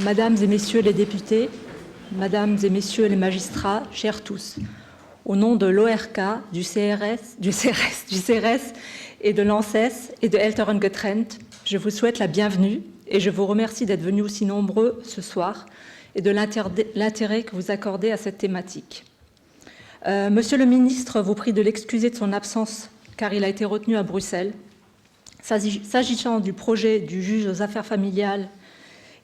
Mesdames et Messieurs les députés, Mesdames et Messieurs les magistrats, chers tous, au nom de l'ORK, du CRS et de l'ANSES et de Älteren getrennt, je vous souhaite la bienvenue et je vous remercie d'être venus aussi nombreux ce soir et de l'intérêt que vous accordez à cette thématique. Monsieur le ministre vous prie de l'excuser de son absence car il a été retenu à Bruxelles. S'agissant du projet du juge aux affaires familiales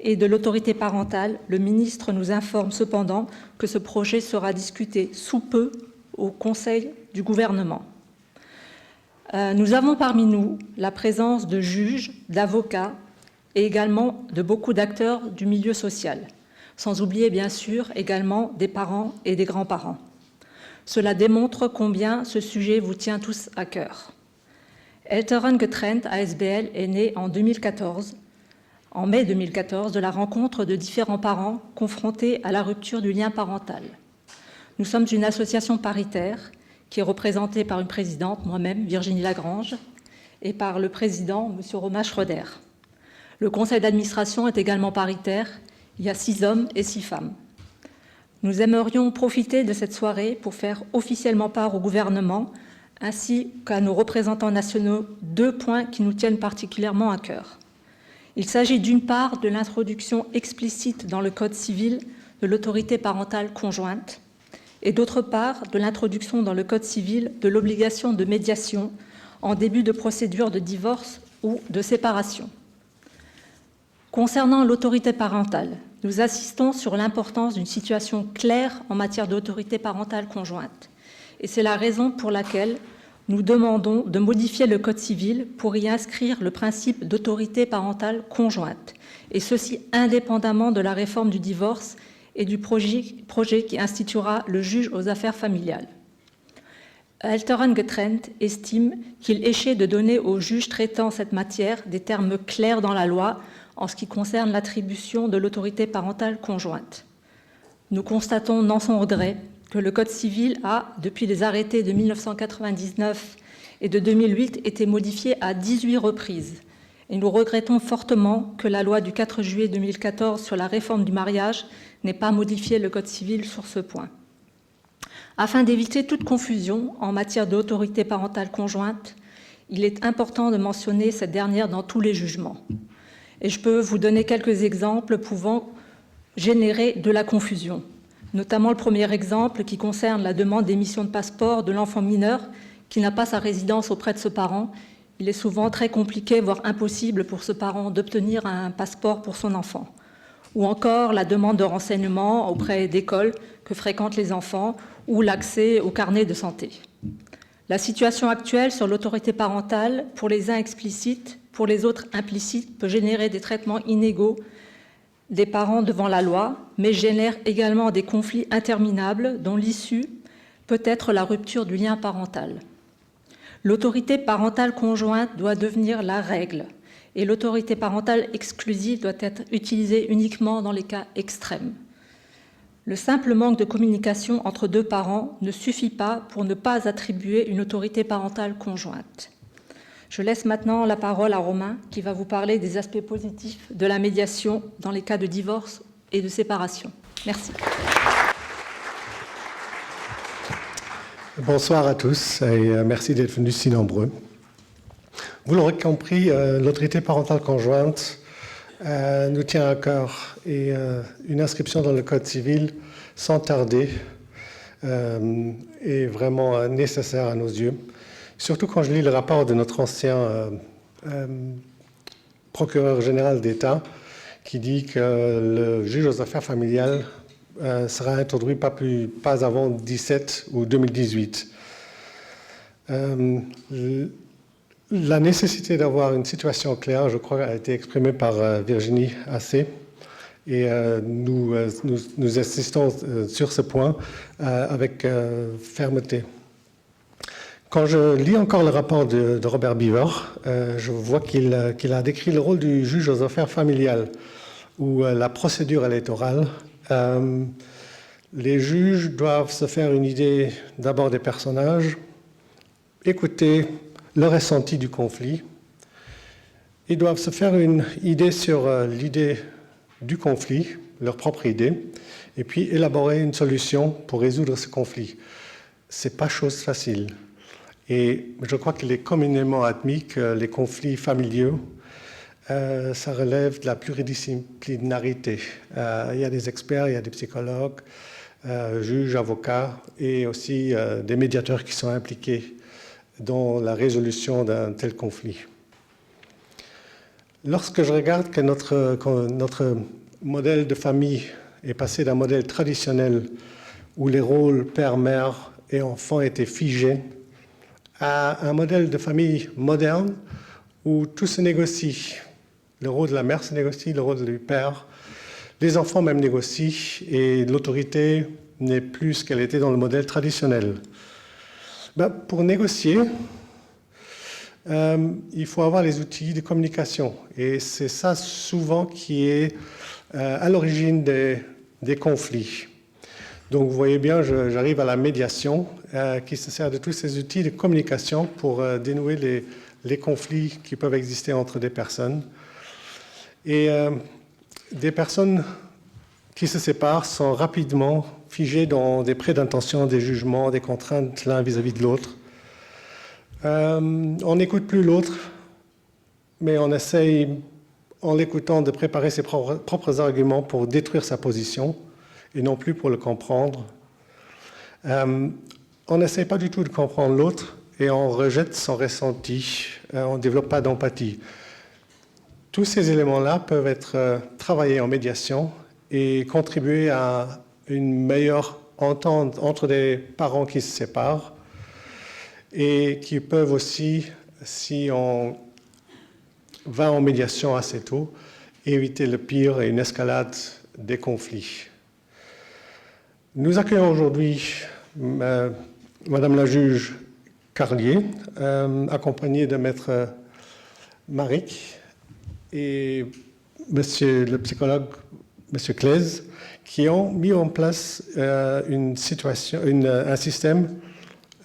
et de l'autorité parentale, le ministre nous informe cependant que ce projet sera discuté sous peu au Conseil du gouvernement. Nous avons parmi nous la présence de juges, d'avocats et également de beaucoup d'acteurs du milieu social, sans oublier bien sûr également des parents et des grands-parents. Cela démontre combien ce sujet vous tient tous à cœur. Älteren getrennt ASBL est né en 2014, en mai 2014, de la rencontre de différents parents confrontés à la rupture du lien parental. Nous sommes une association paritaire qui est représentée par une présidente, moi-même, Virginie Lagrange, et par le président, M. Romain Schroeder. Le conseil d'administration est également paritaire, il y a 6 hommes et 6 femmes. Nous aimerions profiter de cette soirée pour faire officiellement part au gouvernement ainsi qu'à nos représentants nationaux 2 points qui nous tiennent particulièrement à cœur. Il s'agit d'une part de l'introduction explicite dans le Code civil de l'autorité parentale conjointe et d'autre part de l'introduction dans le Code civil de l'obligation de médiation en début de procédure de divorce ou de séparation. Concernant l'autorité parentale, nous insistons sur l'importance d'une situation claire en matière d'autorité parentale conjointe. Et c'est la raison pour laquelle nous demandons de modifier le Code civil pour y inscrire le principe d'autorité parentale conjointe, et ceci indépendamment de la réforme du divorce et du projet qui instituera le juge aux affaires familiales. Älteren getrennt estime qu'il échait de donner aux juges traitant cette matière des termes clairs dans la loi en ce qui concerne l'attribution de l'autorité parentale conjointe. Nous constatons dans son regret que le Code civil a, depuis les arrêtés de 1999 et de 2008, été modifié à 18 reprises. Et nous regrettons fortement que la loi du 4 juillet 2014 sur la réforme du mariage n'ait pas modifié le Code civil sur ce point. Afin d'éviter toute confusion en matière d'autorité parentale conjointe, il est important de mentionner cette dernière dans tous les jugements. Et je peux vous donner quelques exemples pouvant générer de la confusion. Notamment le premier exemple qui concerne la demande d'émission de passeport de l'enfant mineur qui n'a pas sa résidence auprès de ce parent. Il est souvent très compliqué, voire impossible pour ce parent d'obtenir un passeport pour son enfant. Ou encore la demande de renseignements auprès d'écoles que fréquentent les enfants ou l'accès au carnet de santé. La situation actuelle sur l'autorité parentale, pour les uns explicite, pour les autres implicite, peut générer des traitements inégaux des parents devant la loi, mais génère également des conflits interminables dont l'issue peut être la rupture du lien parental. L'autorité parentale conjointe doit devenir la règle et l'autorité parentale exclusive doit être utilisée uniquement dans les cas extrêmes. Le simple manque de communication entre 2 parents ne suffit pas pour ne pas attribuer une autorité parentale conjointe. Je laisse maintenant la parole à Romain qui va vous parler des aspects positifs de la médiation dans les cas de divorce et de séparation. Merci. Bonsoir à tous et merci d'être venus si nombreux. Vous l'aurez compris, l'autorité parentale conjointe nous tient à cœur et une inscription dans le Code civil sans tarder est vraiment nécessaire à nos yeux. Surtout quand je lis le rapport de notre ancien procureur général d'État qui dit que le juge aux affaires familiales sera introduit pas avant 2017 ou 2018. La nécessité d'avoir une situation claire, je crois, a été exprimée par Virginie assez. Et nous insistons sur ce point avec fermeté. Quand je lis encore le rapport de Robert Beaver, je vois qu'il a décrit le rôle du juge aux affaires familiales ou la procédure électorale. Les juges doivent se faire une idée d'abord des personnages, écouter le ressenti du conflit. Ils doivent se faire une idée sur l'idée du conflit, leur propre idée, et puis élaborer une solution pour résoudre ce conflit. Ce n'est pas chose facile. Et je crois qu'il est communément admis que les conflits familiaux, ça relève de la pluridisciplinarité. Il y a des experts, il y a des psychologues, juges, avocats et aussi des médiateurs qui sont impliqués dans la résolution d'un tel conflit. Lorsque je regarde que notre modèle de famille est passé d'un modèle traditionnel où les rôles père, mère et enfant étaient figés à un modèle de famille moderne où tout se négocie. Le rôle de la mère se négocie, le rôle du père. Les enfants même négocient et l'autorité n'est plus ce qu'elle était dans le modèle traditionnel. Pour négocier, il faut avoir les outils de communication. Et c'est ça souvent qui est à l'origine des conflits. Donc vous voyez bien, j'arrive à la médiation qui se sert de tous ces outils de communication pour dénouer les conflits qui peuvent exister entre des personnes. Et des personnes qui se séparent sont rapidement figées dans des prêts d'intention, des jugements, des contraintes l'un vis-à-vis de l'autre. On n'écoute plus l'autre, mais on essaye, en l'écoutant, de préparer ses propres arguments pour détruire sa position et non plus pour le comprendre. On n'essaye pas du tout de comprendre l'autre et on rejette son ressenti, on ne développe pas d'empathie. Tous ces éléments-là peuvent être travaillés en médiation et contribuer à une meilleure entente entre des parents qui se séparent et qui peuvent aussi, si on va en médiation assez tôt, éviter le pire et une escalade des conflits. Nous accueillons aujourd'hui Madame la juge Carlier, accompagnée de Maître Maric et Monsieur le psychologue, Monsieur Claise, qui ont mis en place un système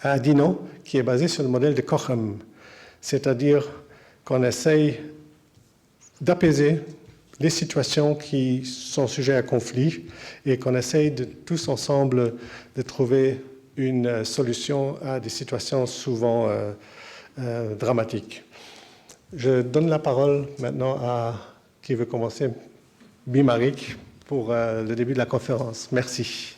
à Dinan qui est basé sur le modèle de Cochem, c'est-à-dire qu'on essaye d'apaiser les situations qui sont sujets à conflit et qu'on essaye de tous ensemble de trouver une solution à des situations souvent dramatiques. Je donne la parole maintenant à qui veut commencer, Bimaric, pour le début de la conférence. Merci.